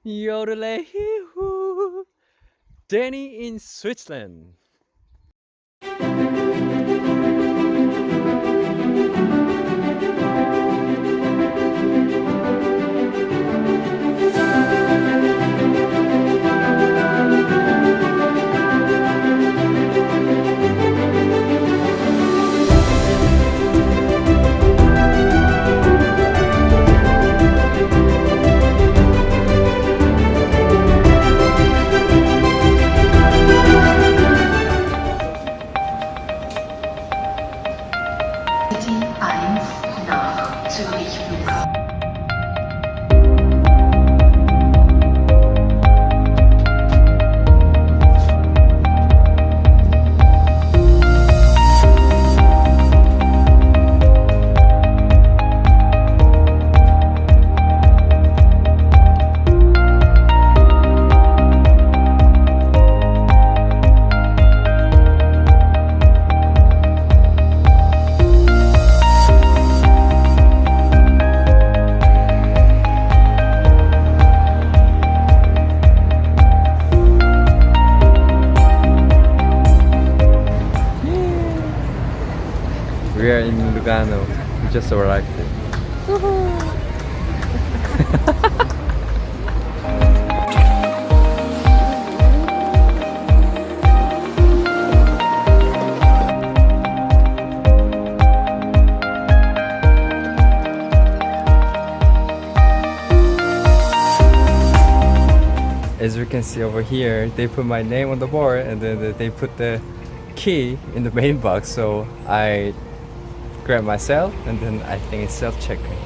Yodelay-hoo, Danny in Switzerland. City 1 nach Zürich Flughafen. We are in Lugano. We just arrived. As you can see over here, they put my name on the board and then they put the key in the main box, so I grab myself and then I think it's self-checking.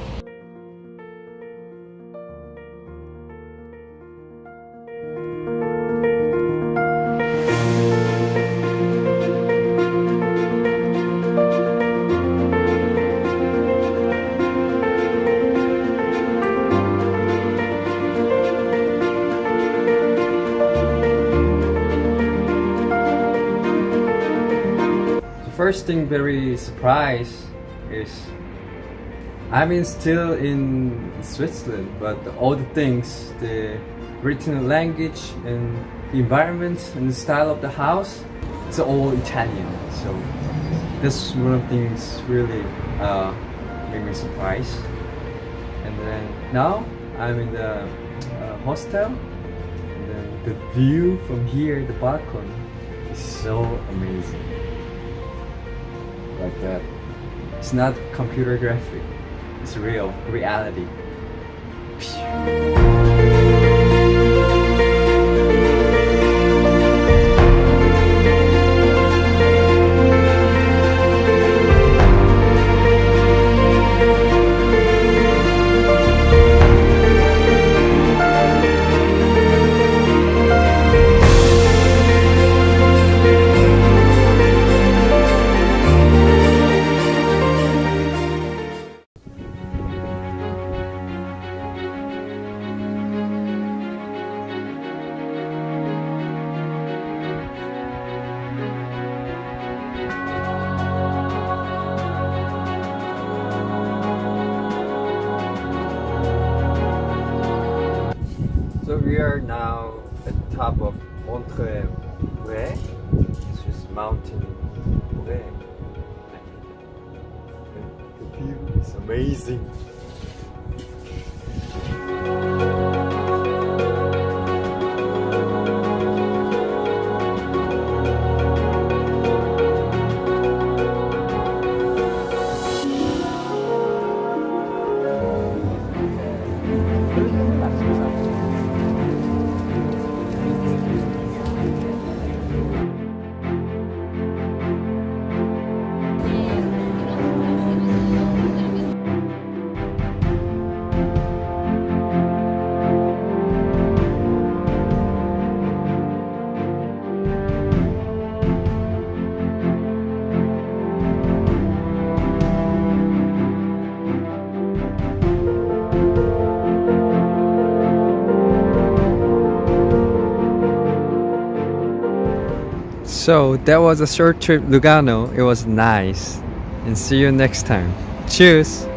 First thing very surprised is still in Switzerland, but all the things, the written language and the environment and the style of the house, it's all Italian. So that's one of the things really made me surprised. And then now I'm in the hostel, and then the view from here, the balcony, is so amazing. Like that. It's not computer graphic. It's real, reality. So we are now at the top of Montre. It's just mountain. The view is amazing. So that was a short trip Lugano. It was nice. And see you next time. Cheers!